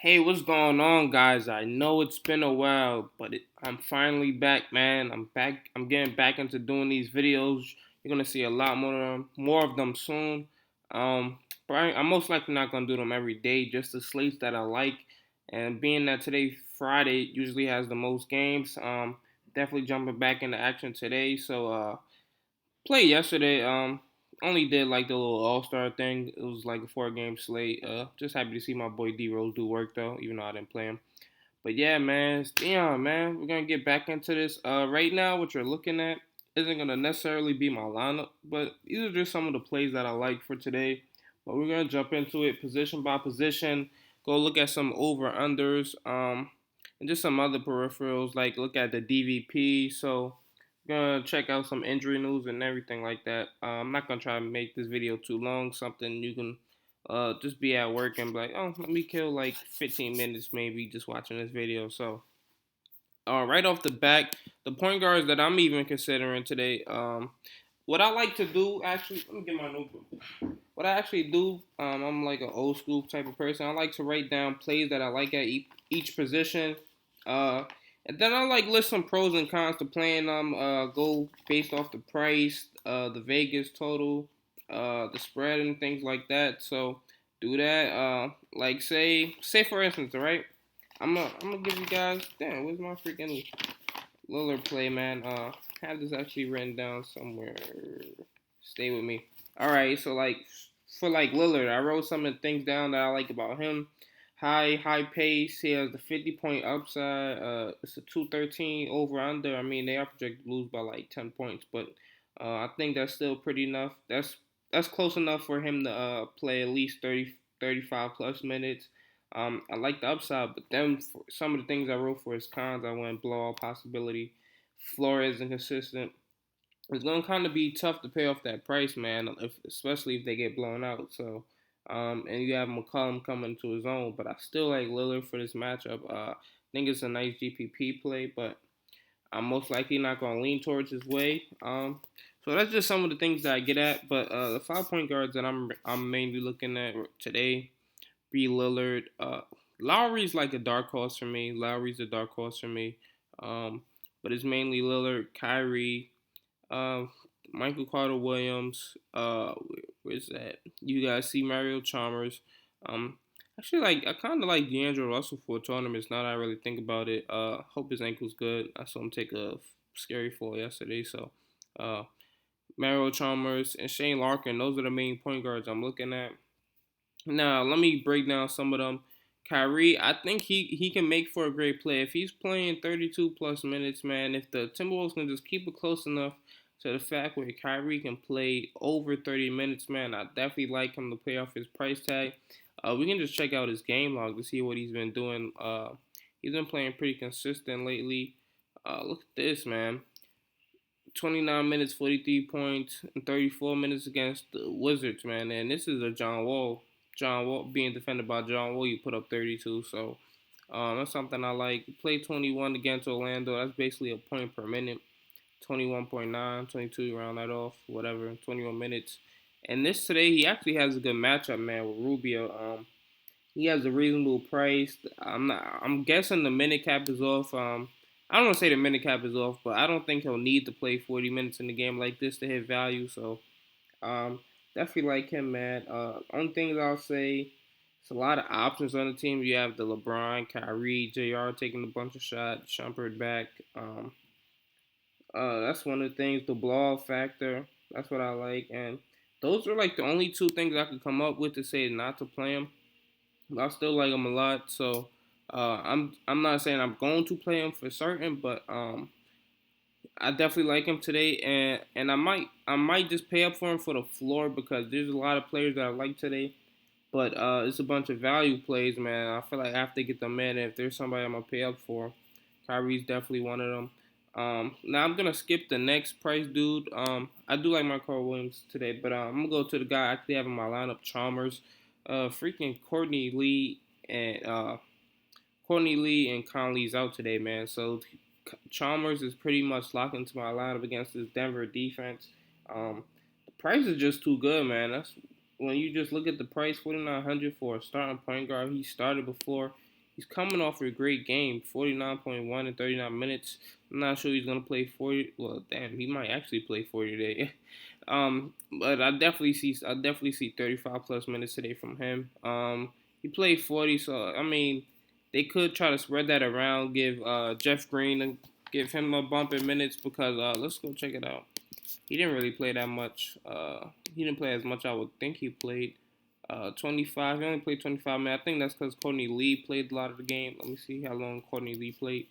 Hey, what's going on, guys? I know it's been a while, but I'm finally back, man. I'm back. I'm getting back into doing these videos. You're gonna see a lot more of them soon. But I'm most likely not gonna do them every day, just the slates that I like. And being that today Friday usually has the most games, definitely jumping back into action today. So played yesterday. Only did like the little All Star thing. It was like a 4 game slate. Just happy to see my boy D Rose do work though, even though I didn't play him. But yeah, man, it's Dion, man. We're gonna get back into this. Right now, what you're looking at isn't gonna necessarily be my lineup, but these are just some of the plays that I like for today. But we're gonna jump into it position by position. Go look at some over unders, and just some other peripherals. Like look at the DVP. So gonna check out some injury news and everything like that. I'm not gonna try to make this video too long. Something you can just be at work and be like, oh, let me kill like 15 minutes maybe just watching this video. So right off the back, the point guards that I'm even considering today, what I like to do actually, let me get my notebook. What I actually do, I'm like an old school type of person. I like to write down plays that I like at each position. Uh, and then I like list some pros and cons to playing them. Go based off the price, the Vegas total, the spread, and things like that. So do that. Like say for instance, all right. I'm gonna give you guys. Damn, where's my freaking Lillard play, man? I have this actually written down somewhere. Stay with me. All right, so like for like Lillard, I wrote some of the things down that I like about him. High pace. He has the 50-point upside. It's a 213 over under. I mean, they are projected to lose by like 10 points, but I think that's still pretty enough. That's close enough for him to play at least 35 plus minutes. I like the upside, but then for some of the things I wrote for his cons, I went blowout possibility. Flores inconsistent. It's gonna kind of be tough to pay off that price, man. Especially if they get blown out. So, and you have McCollum coming to his own, but I still like Lillard for this matchup. I think it's a nice GPP play, but I'm most likely not gonna lean towards his way. So that's just some of the things that I get at. But the 5 point guards that I'm mainly looking at today, be Lillard. Lowry's like a dark horse for me. Lowry's a dark horse for me. Um, but it's mainly Lillard, Kyrie, uh, Michael Carter Williams. Where's that? You guys see Mario Chalmers. Um, actually, like I kind of like D'Angelo Russell for tournaments. Now that I really think about it, hope his ankle's good. I saw him take a scary fall yesterday. So, uh, Mario Chalmers and Shane Larkin. Those are the main point guards I'm looking at. Now, let me break down some of them. Kyrie, I think he can make for a great play. If he's playing 32 plus minutes, man, if the Timberwolves can just keep it close enough to the fact where Kyrie can play over 30 minutes, man, I definitely like him to pay off his price tag. We can just check out his game log to see what he's been doing. He's been playing pretty consistent lately. Look at this, man. 29 minutes, 43 points, and 34 minutes against the Wizards, man. And this is a John Wall. John Wall being defended by John Wall, you put up 32. So that's something I like. Play 21 against Orlando. That's basically a point per minute. 21.9, 22, round that off, whatever, 21 minutes. And this today, he actually has a good matchup, man, with Rubio. He has a reasonable price. I'm guessing the minute cap is off. I don't want to say the minute cap is off, but I don't think he'll need to play 40 minutes in a game like this to hit value. So um, definitely like him, man. Only things I'll say, it's a lot of options on the team. You have the LeBron, Kyrie, JR taking a bunch of shots, Shumpert back. That's one of the things. The blowout factor. That's what I like, and those are like the only two things I could come up with to say not to play him. I still like him a lot, so I'm not saying I'm going to play him for certain, but I definitely like him today, and I might just pay up for him for the floor because there's a lot of players that I like today, but it's a bunch of value plays, man. I feel like I have to get them in. If there's somebody I'm gonna pay up for, Kyrie's definitely one of them. Now I'm gonna skip the next price dude. I do like my Carl Williams today, but I'm gonna go to the guy I actually have in my lineup, Chalmers. Freaking Courtney Lee and Conley's out today, man. So Chalmers is pretty much locked into my lineup against this Denver defense. The price is just too good, man. That's when you just look at the price, 4,900 for a starting point guard. He started before. He's coming off a great game, 49.1 in 39 minutes. I'm not sure he's gonna play 40. Well, damn, he might actually play 40 today. But I definitely see 35 plus minutes today from him. He played 40, so I mean, they could try to spread that around, give Jeff Green give him a bump in minutes because let's go check it out. He didn't really play that much. He didn't play as much I would think he played. 25. He only played 25 minutes. I think that's because Courtney Lee played a lot of the game. Let me see how long Courtney Lee played.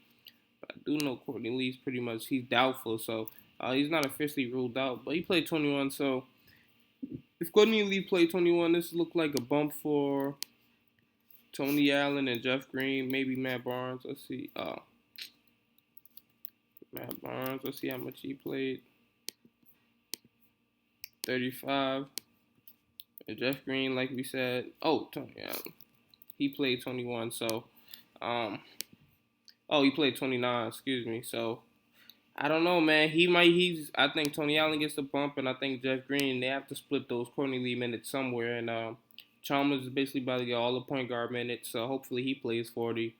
I do know Courtney Lee's pretty much he's doubtful, so he's not officially ruled out. But he played 21. So if Courtney Lee played 21, this looked like a bump for Tony Allen and Jeff Green, maybe Matt Barnes. Let's see. Matt Barnes. Let's see how much he played. 35. And Jeff Green, like we said. Oh, Tony Allen. He played 21. So, um, oh, he played 29. Excuse me. So I don't know, man. I think Tony Allen gets the bump, and I think Jeff Green. They have to split those Courtney Lee minutes somewhere. And Chalmers is basically about to get all the point guard minutes. So hopefully he plays 40.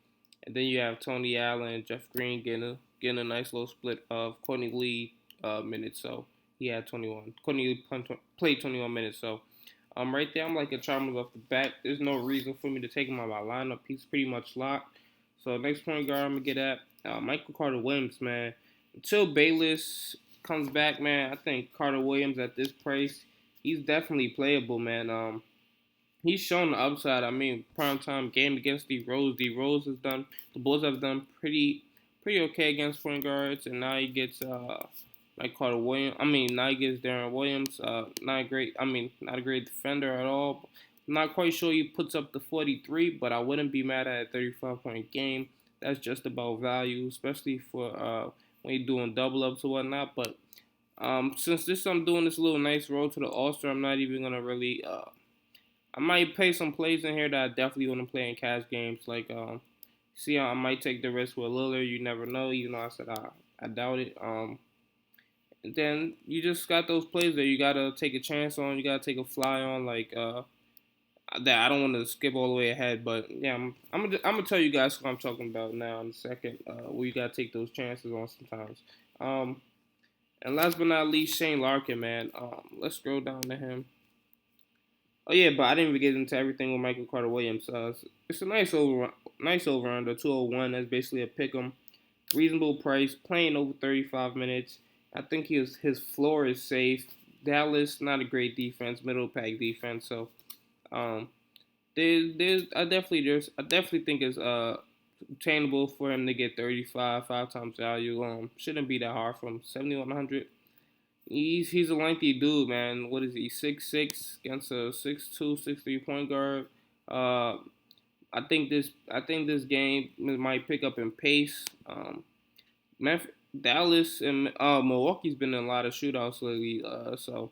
And then you have Tony Allen and Jeff Green getting a nice little split of Courtney Lee minutes. So he had 21. Courtney Lee played 21 minutes. So right there, I'm like a Chalmers off the bat. There's no reason for me to take him out of my lineup. He's pretty much locked. So next point guard I'm gonna get at Michael Carter Williams, man. Until Bayless comes back, man, I think Carter Williams at this price, he's definitely playable, man. He's shown the upside. I mean, prime time game against D Rose. D Rose has done. The Bulls have done pretty okay against point guards, and now he gets like Carter Williams. I mean, now he gets Darren Williams. Not a great. I mean, not a great defender at all. I'm not quite sure he puts up the 43, but I wouldn't be mad at a 35-point game. That's just about value, especially for when you're doing double ups or whatnot. But since I'm doing this little nice road to the All Star, I'm not even gonna really I might pay some plays in here that I definitely want to play in cash games. Like, see, I might take the risk with Lillard. You never know. Even though I said I doubt it. And then you just got those plays that you gotta take a chance on. You gotta take a fly on. Like, that I don't want to skip all the way ahead, but yeah, I'm gonna tell you guys what I'm talking about now in a second. Where you gotta take those chances on sometimes. Um, and last but not least, Shane Larkin, man. Let's scroll down to him. Oh yeah, but I didn't even get into everything with Michael Carter Williams. It's a nice over under 201. That's basically a pick 'em, reasonable price, playing over 35 minutes. I think his floor is safe. Dallas, not a great defense, middle pack defense. So um, I definitely think it's attainable for him to get 35, 5 times value. Shouldn't be that hard from 7,100. He's a lengthy dude, man. What is he? 6'6" against a 6'2", 6'3" point guard. Uh, I think this game might pick up in pace. Dallas and Milwaukee's been in a lot of shootouts lately. So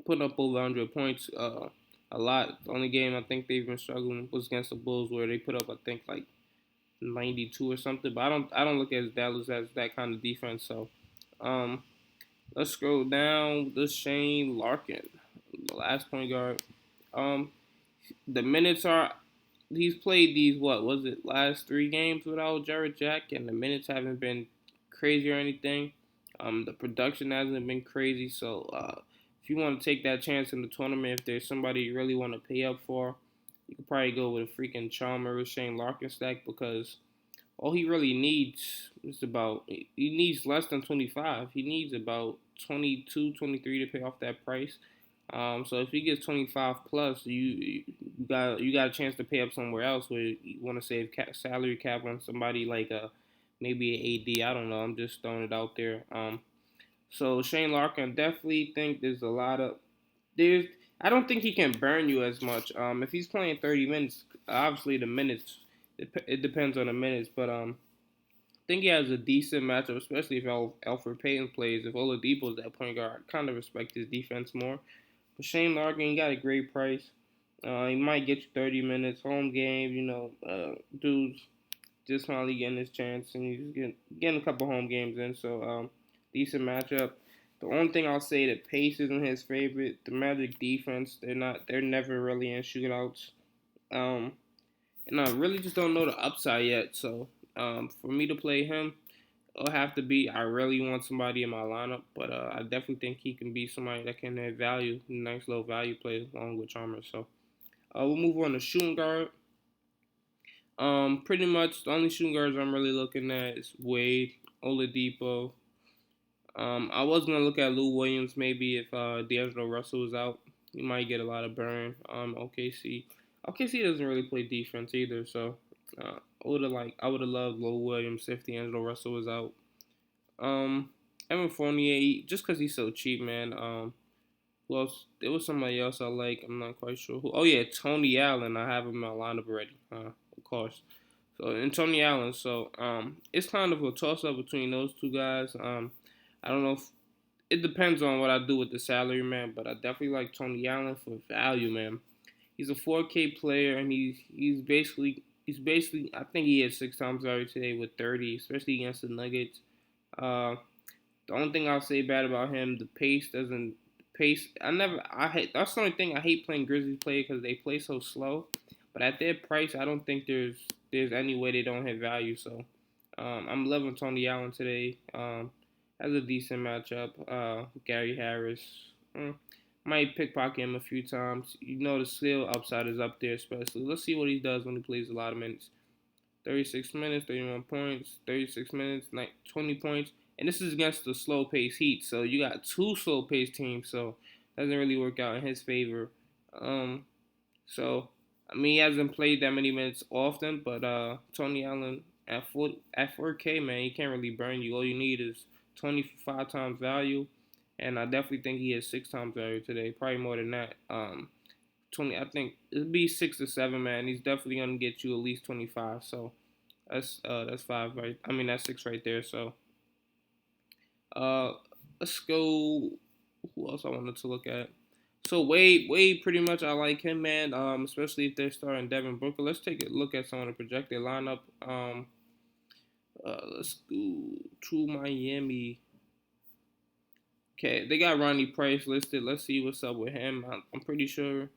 putting up over 100 points. A lot. The only game I think they've been struggling was against the Bulls, where they put up I think like 92 or something. But I don't look at Dallas as that kind of defense. So um, let's scroll down. This Shane Larkin, the last point guard. Um, the minutes are he's played these what was it last 3 games without Jared Jack, and the minutes haven't been crazy or anything. The production hasn't been crazy, so if you want to take that chance in the tournament, if there's somebody you really want to pay up for, you could probably go with a freaking Chalmers Shane Larkin stack because all he really needs is about he needs less than 25. He needs about 22, 23 to pay off that price. So if he gets 25 plus, you got a chance to pay up somewhere else where you want to save salary cap on somebody like maybe an AD. I don't know. I'm just throwing it out there. So Shane Larkin, definitely think there's a lot of there's. I don't think he can burn you as much. If he's playing 30 minutes, obviously the minutes it depends on the minutes, but I think he has a decent matchup, especially if Alfred Payton plays. If Oladipo's that point guard, I kind of respect his defense more. But Shane Larkin, he got a great price. He might get you 30 minutes, home game. Dude's just finally getting his chance, and he's getting a couple home games in. So decent matchup. The only thing I'll say, the pace isn't his favorite. The Magic defense, they're never really in shootouts. Um, and I really just don't know the upside yet. So for me to play him, it'll have to be I really want somebody in my lineup, but I definitely think he can be somebody that can add value, nice little value play along with Chalmers. So we'll move on to shooting guard. Pretty much the only shooting guards I'm really looking at is Wade, Oladipo. I was gonna look at Lou Williams maybe if D'Angelo Russell was out. He might get a lot of burn. OKC doesn't really play defense either, so I would have loved Lou Williams if D'Angelo Russell was out. Um, Evan Fournier, just because he's so cheap, man. Who else? There was somebody else I like. I'm not quite sure who. Oh yeah, Tony Allen. I have him in my lineup already. Of course. So and Tony Allen. So it's kind of a toss up between those two guys. I don't know if it depends on what I do with the salary, man. But I definitely like Tony Allen for value, man. He's a 4K player, and he's basically I think he had 6 times value today with 30, especially against the Nuggets. Uh, the only thing I'll say bad about him, the pace doesn't pace. I hate that's the only thing I hate playing Grizzlies play because they play so slow. But at their price, I don't think there's any way they don't hit value. So I'm loving Tony Allen today. Has a decent matchup. Gary Harris. Might pickpocket him a few times. You know the skill upside is up there, especially. Let's see what he does when he plays a lot of minutes. 36 minutes, 31 points, 36 minutes, 20 points. And this is against the slow pace Heat. So you got two slow pace teams. So doesn't really work out in his favor. Um, so I mean he hasn't played that many minutes often, but Tony Allen at 4K, man, he can't really burn you. All you need is 25 times value, and I definitely think he has 6 times value today, probably more than that. 20, I think it'd be 6 or 7, man. He's definitely gonna get you at least 25. So that's 5 right. I mean that's 6 right there. So uh, let's go. Who else I wanted to look at? So Wade, pretty much I like him, man. Especially if they're starting Devin Booker. Let's take a look at some of the projected lineup. Let's go to Miami. Okay, they got Ronnie Price listed. Let's see what's up with him. I'm pretty sure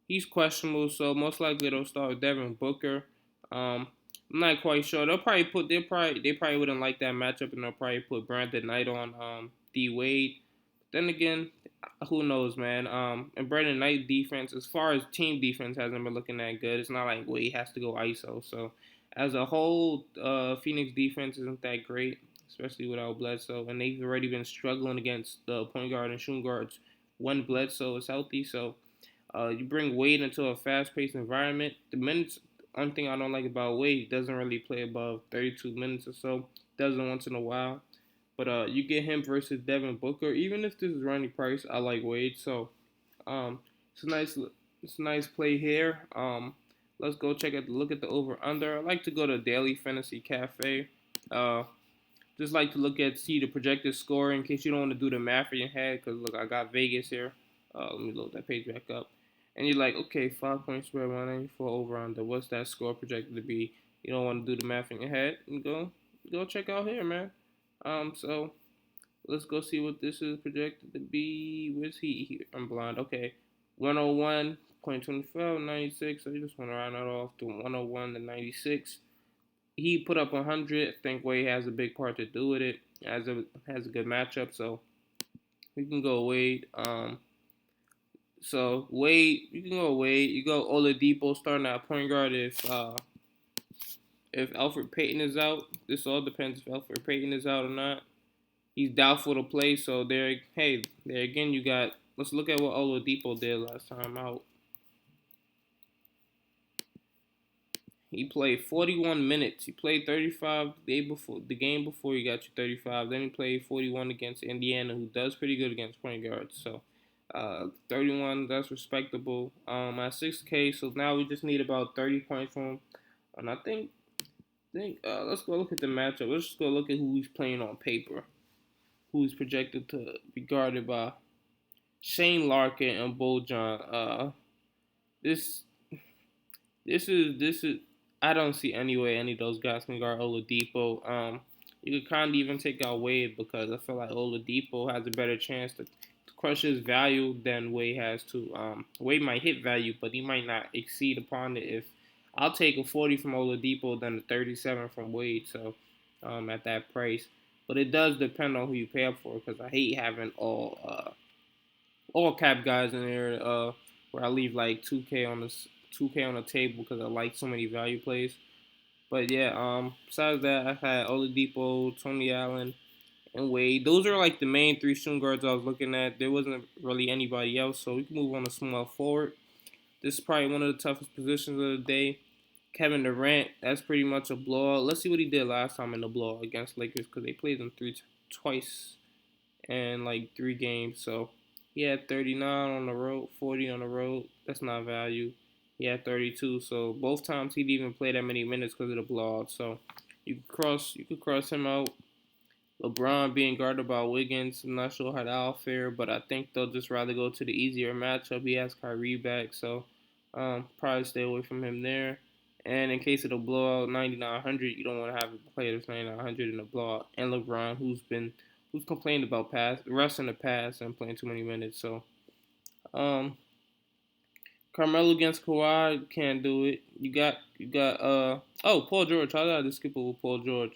he's questionable, so most likely they'll start with Devin Booker. I'm not quite sure. They probably wouldn't like that matchup, and they'll probably put Brandon Knight on D Wade. Then again, who knows, man? And Brandon Knight defense, as far as team defense, hasn't been looking that good. It's not like Wade has to go ISO. So as a whole, Phoenix defense isn't that great, especially without Bledsoe, and they've already been struggling against the point guard and shooting guards when Bledsoe is healthy. So you bring Wade into a fast-paced environment. The minutes, one thing I don't like about Wade, he doesn't really play above 32 minutes or so. Does it once in a while. But you get him versus Devin Booker. Even if this is Ronnie Price, I like Wade. So um, it's a nice play here. Let's go look at the over under. I like to go to Daily Fantasy Cafe. Uh, just like to see the projected score in case you don't want to do the math in your head. Cause look, I got Vegas here. Let me load that page back up. And you're like, okay, 5 point spread, 194 over under. What's that score projected to be? You don't want to do the math in your head. And go check out here, man. So let's go see what this is projected to be. Where's he here? I'm blind. Okay, 101.25, 96. So you just want to round that off to 101 to 96. He put up 100. I think Wade has a big part to do with it. Has a good matchup, so we can go Wade. So Wade, you can go Wade. You go Oladipo starting at point guard if Alfred Payton is out. This all depends if Alfred Payton is out or not. He's doubtful to play, so there again you got. Let's look at what Oladipo did last time out. He played 41 minutes. He played 35 the game before he got you 35. Then he played 41 against Indiana, who does pretty good against point guards. So 31, that's respectable. At 6K, so now we just need about 30 points from him. And I think let's go look at the matchup. Let's just go look at who he's playing on paper. Who is projected to be guarded by Shane Larkin and Bojan. This this is I don't see any way any of those guys can guard Oladipo. You could kind of even take out Wade because I feel like Oladipo has a better chance to crush his value than Wade has to. Wade might hit value, but he might not exceed upon it if I'll take a 40 from Oladipo than a 37 from Wade. So, at that price, but it does depend on who you pay up for because I hate having all cap guys in there. Where I leave like 2K on this 2K on the table because I like so many value plays. But yeah, besides that, I had Oladipo, Tony Allen, and Wade. Those are like the main three shooting guards I was looking at. There wasn't really anybody else, so we can move on to small forward. This is probably one of the toughest positions of the day. Kevin Durant, that's pretty much a blowout. Let's see what he did last time in the blowout against Lakers because they played them twice in like 3 games. So he had 39 on the road, 40 on the road. That's not value. He had 32. So both times he didn't even play that many minutes because of the blowout. So you could cross him out. LeBron being guarded by Wiggins. I'm not sure how that'll fare, but I think they'll just rather go to the easier matchup. He has Kyrie back, so probably stay away from him there. And in case of the blowout, 9900, you don't want to have a player that's 9900 in the blowout. And LeBron, who's complained about rest in the past and playing too many minutes. So um, Carmelo against Kawhi can't do it. You got Paul George. How did I just skip over Paul George?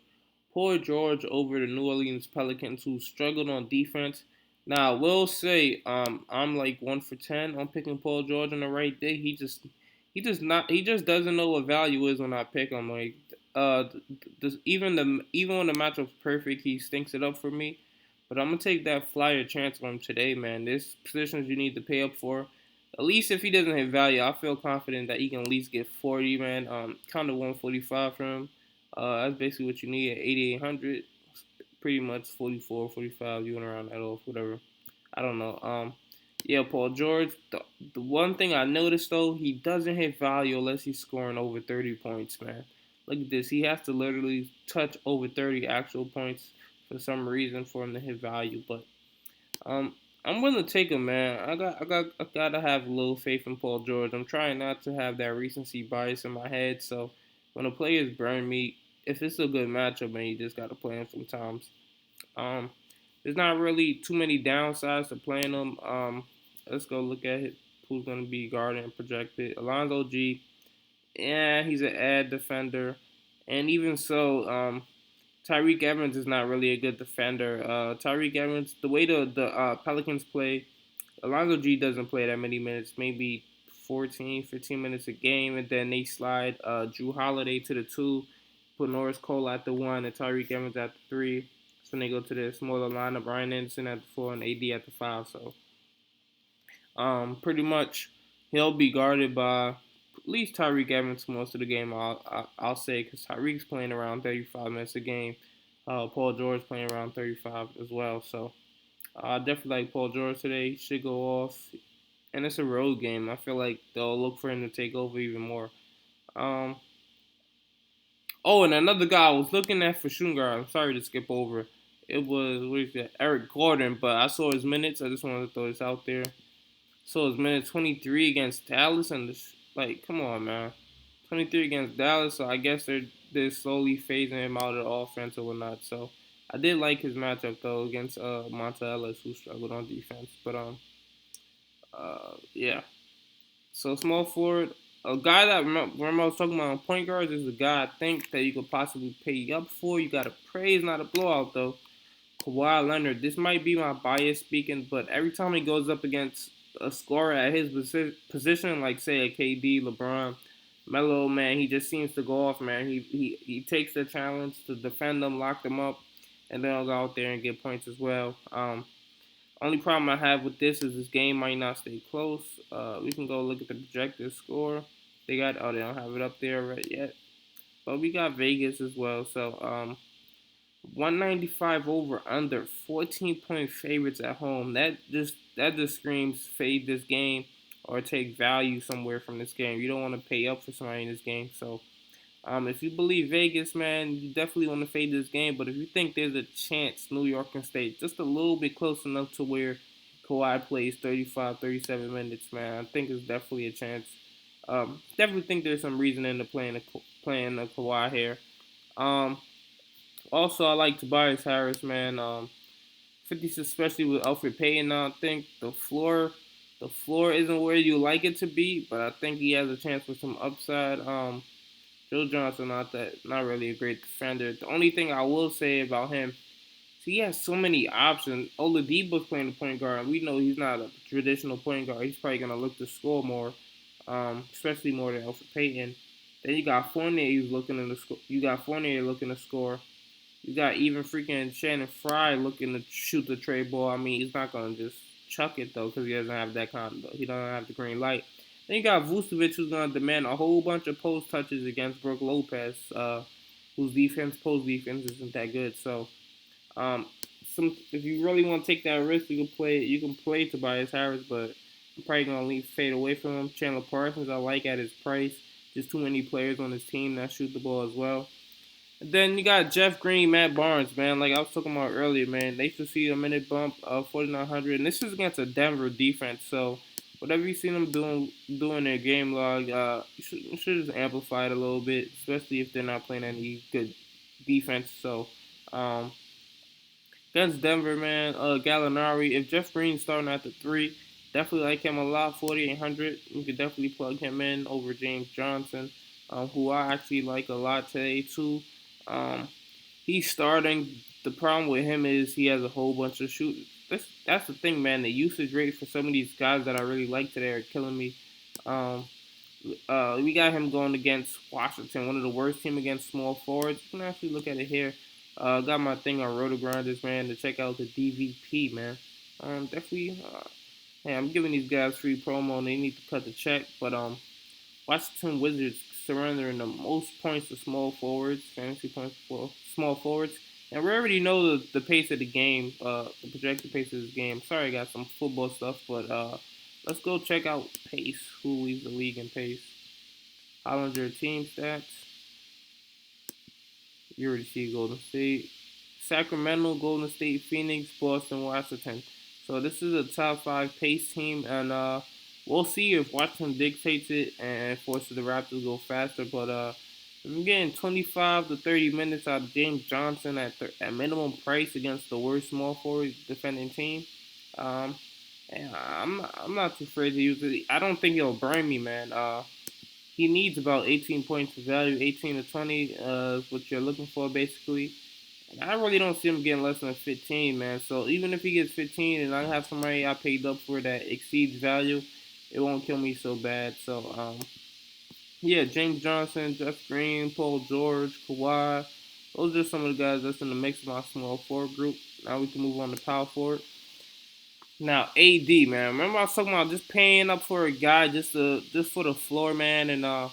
Paul George over the New Orleans Pelicans who struggled on defense. Now I will say I'm like 1 for 10 on picking Paul George on the right day. He just doesn't know what value is when I pick him. Like even when the matchup's perfect, he stinks it up for me. But I'm gonna take that flyer chance on him today, man. There's positions you need to pay up for. At least if he doesn't hit value, I feel confident that he can at least get 40, man. Kind of 145 from him. That's basically what you need at 8,800. Pretty much 44, 45. You went around that off, whatever. I don't know. Yeah, Paul George. The one thing I noticed though, he doesn't hit value unless he's scoring over 30 points, man. Look at this. He has to literally touch over 30 actual points for some reason for him to hit value. But um, I'm willing to take him, man. I gotta have a little faith in Paul George. I'm trying not to have that recency bias in my head. So when the players burn me, if it's a good matchup, man, you just gotta play him sometimes. Um, there's not really too many downsides to playing him. Let's go look at who's gonna be guarded and projected. Alonzo G. Yeah, he's an ad defender, and even so, Tyreek Evans is not really a good defender. Tyreek Evans, the way the Pelicans play, Alonzo G doesn't play that many minutes, maybe 14, 15 minutes a game, and then they slide Drew Holiday to the 2, put Norris Cole at the 1, and Tyreek Evans at the 3. So they go to the smaller lineup, Ryan Anderson at the 4, and AD at the 5. So pretty much he'll be guarded by at least Tyreek Evans most of the game. I'll say because Tyreek's playing around 35 minutes a game. Paul George playing around 35 as well. So I definitely like Paul George today. He should go off, and it's a road game. I feel like they'll look for him to take over even more. Um, oh, and another guy I was looking at for shooting guard. I'm sorry to skip over. It was what is that? Eric Gordon, but I saw his minutes. I just wanted to throw this out there. So his minute 23 against Dallas, and like, come on, man, 23 against Dallas. So I guess they're slowly phasing him out of the offense or whatnot. So I did like his matchup though against Monta Ellis, who struggled on defense. But yeah. So small forward, a guy that remember I was talking about on point guards is a guy I think that you could possibly pay up for. You got to praise, not a blowout though. Kawhi Leonard. This might be my bias speaking, but every time he goes up against a scorer at his position, like say a KD, LeBron, Melo, man, he just seems to go off, man. He takes the challenge to defend them, lock them up, and then I'll go out there and get points as well. Only problem I have with this game might not stay close. We can go look at the projected score. They don't have it up there right yet, but we got Vegas as well. So 195 over under 14-point favorites at home. That just screams fade this game or take value somewhere from this game. You don't want to pay up for somebody in this game. So if you believe Vegas, man, you definitely want to fade this game. But if you think there's a chance New York can stay just a little bit close enough to where Kawhi plays 35, 37 minutes, man, I think it's definitely a chance. Definitely think there's some reason in the playing the Kawhi here. Um, Also, I like Tobias Harris, man. 50s, especially with Alfred Payton. I think the floor. The floor isn't where you like it to be, but I think he has a chance for some upside. Joe Johnson not really a great defender. The only thing I will say about him, so he has so many options. Oladipo's playing the point guard, and we know he's not a traditional point guard. He's probably gonna look to score more, especially more than Elfrid Payton. Then you got Fournier, who's looking in the score. You got Fournier looking to score. You got even freaking Shannon Fry looking to shoot the trade ball. I mean, he's not gonna just chuck it though, because he doesn't have that kind of. He doesn't have the green light. Then you got Vucevic, who's gonna demand a whole bunch of post touches against Brook Lopez, whose post defense isn't that good. So, um, if you really want to take that risk, you can play Tobias Harris, but I'm probably gonna fade away from him. Chandler Parsons, I like at his price. Just too many players on his team that shoot the ball as well. And then you got Jeff Green, Matt Barnes, man. Like I was talking about earlier, man. They should see a minute bump of 4,900, and this is against a Denver defense. So whatever you see them doing their game log, you should just amplify it a little bit, especially if they're not playing any good defense. So um, against Denver, man, Gallinari. If Jeff Green's starting at the three, definitely like him a lot. 4,800. You could definitely plug him in over James Johnson, who I actually like a lot today too. Um, he's starting. The problem with him is he has a whole bunch of shoot. That's the thing, man. The usage rate for some of these guys that I really like today are killing me. Um, we got him going against Washington, one of the worst team against small forwards. You can actually look at it here. Got my thing on Rotogrinders, man, to check out the DVP, man. Definitely. Hey, I'm giving these guys free promo, and they need to cut the check. But Washington Wizards surrendering the most points to small forwards, fantasy points for small forwards. And we already know the pace of the game, the projected pace of this game. Sorry, I got some football stuff, but let's go check out pace. Who leads the league in pace? Hollinger team stats. You already see Golden State. Sacramento, Golden State, Phoenix, Boston, Washington. So this is a top five pace team, and we'll see if Washington dictates it and forces the Raptors to go faster. But I'm getting 25 to 30 minutes out of James Johnson at minimum price against the worst small forward defending team. Um, and I'm not too afraid to use it. I don't think he'll burn me, man. He needs about 18 points of value, 18 to 20 is what you're looking for, basically. And I really don't see him getting less than 15, man. So even if he gets 15 and I have somebody I paid up for that exceeds value, it won't kill me so bad. So, yeah, James Johnson, Jeff Green, Paul George, Kawhi. Those are some of the guys that's in the mix of my small forward group. Now we can move on to power forward. Now AD, man, remember I was talking about just paying up for a guy just for the floor, man, and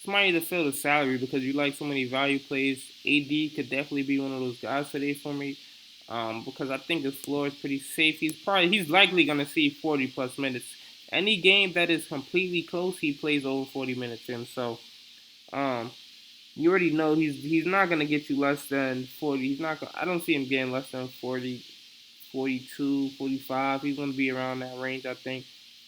somebody to fill the salary because you like so many value plays. AD could definitely be one of those guys today for me, because I think his floor is pretty safe. He's likely gonna see 40 plus minutes. Any game that is completely close, he plays over 40 minutes in. So, um, you already know he's not gonna get you less than 40. He's not. I don't see him getting less than 40 42, 45. He's going to be around that range, I think.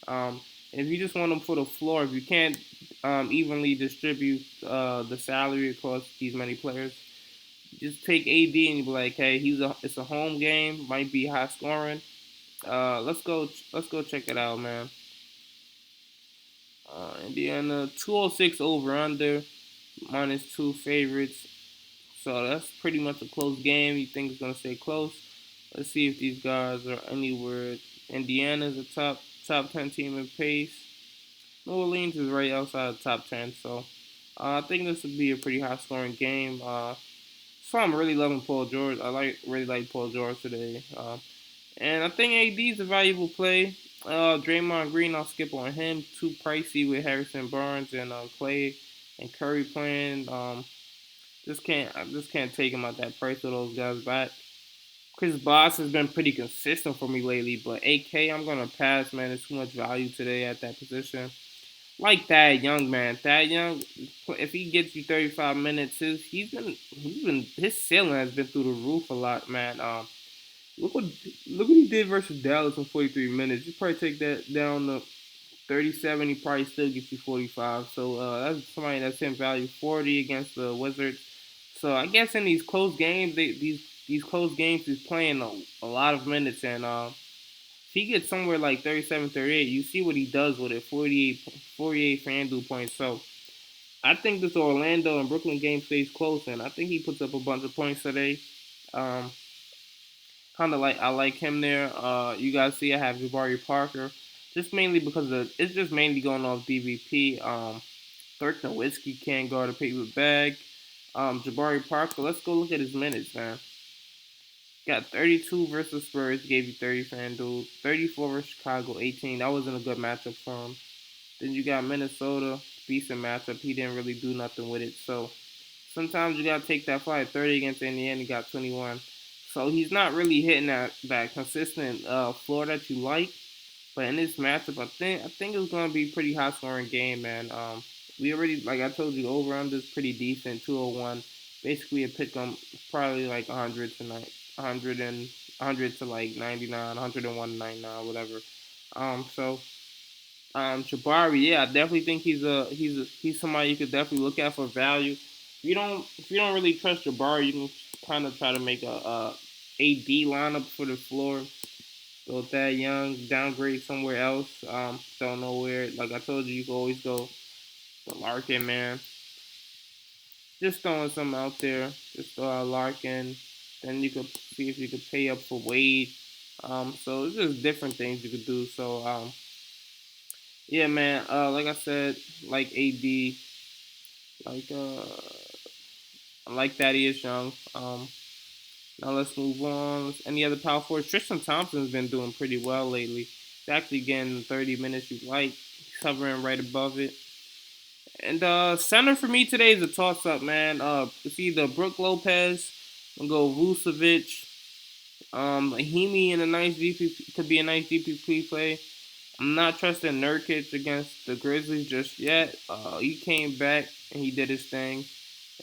If you just want him for the floor, if you can't evenly distribute the salary across these many players, just take AD and you be like, hey, it's a home game, might be high scoring. Let's go check it out, man. Indiana 206 over under minus two favorites. So that's pretty much a close game. You think it's gonna stay close? Let's see if these guys are anywhere. Indiana's a top 10 team in pace. New Orleans is right outside the top 10. So I think this would be a pretty high scoring game. So I'm really loving Paul George. Really like Paul George today. And I think AD is a valuable play. Draymond Green, I'll skip on him. Too pricey with Harrison Barnes and Clay and Curry playing. I just can't take him at that price of those guys back. Chris Bosh has been pretty consistent for me lately, but AK, I'm gonna pass, man. There's too much value today at that position. Like Thad Young, man. Thad Young, if he gets you 35 minutes, his ceiling has been through the roof a lot, man. Look what look what he did versus Dallas in 43 minutes. You probably take that down to 37. He probably still gets you 45. So that's somebody that's in value 40 against the Wizards. So I guess in these close games, these close games, he's playing a lot of minutes, and if he gets somewhere like 37, 38, you see what he does with it. 48 Fanduel points. So I think this Orlando and Brooklyn game stays close, and I think he puts up a bunch of points today. Um, Kind of like I like him there. You guys see I have Jabari Parker, just mainly because it's just mainly going off DVP. Dirk Nowitzki can't guard a paper bag. Jabari Parker, let's go look at his minutes, man. Got 32 versus Spurs, gave you 30 FanDuel. 34 versus Chicago, 18. That wasn't a good matchup for him. Then you got Minnesota, decent matchup. He didn't really do nothing with it. So sometimes you gotta take that fight. 30 against Indiana, he got 21. So he's not really hitting that consistent floor that you like. But in this matchup, I think it's gonna be a pretty high scoring game, man. We already, like I told you, over under is pretty decent, 201. Basically, a pick 'em probably like 100 to 100 and 100 to like 99, 101 to 99, whatever. So Jabari, yeah, I definitely think he's somebody you could definitely look at for value. If you don't really trust Jabari, you can kind of try to make a AD lineup for the floor. Go with that young, downgrade somewhere else. Don't know where. Like I told you, you can always go to Larkin, man. Just throwing something out there. Just Larkin. Then you could see if you could pay up for Wade. So it's just different things you could do. So yeah, man. Like I said, like AD, like I like that he is young. Now let's move on. Any other power forwards? Tristan Thompson's been doing pretty well lately. He's actually getting 30 minutes you like. He's hovering right above it. And center for me today is a toss up, man. It's either Brook Lopez, I'm gonna go Vucevic. Lahimi in a nice DPP could be a nice DPP play. I'm not trusting Nurkic against the Grizzlies just yet. He came back and he did his thing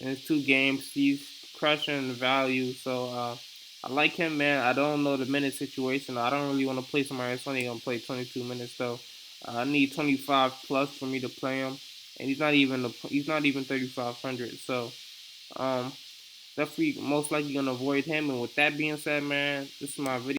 in his 2 games. He's crushing the value, so I like him, man. I don't know the minute situation. I don't really want to play somebody that's only gonna play 22 minutes though. I need 25 plus for me to play him, and he's not even 3,500. So um, definitely most likely gonna avoid him. And with that being said, man, this is my video.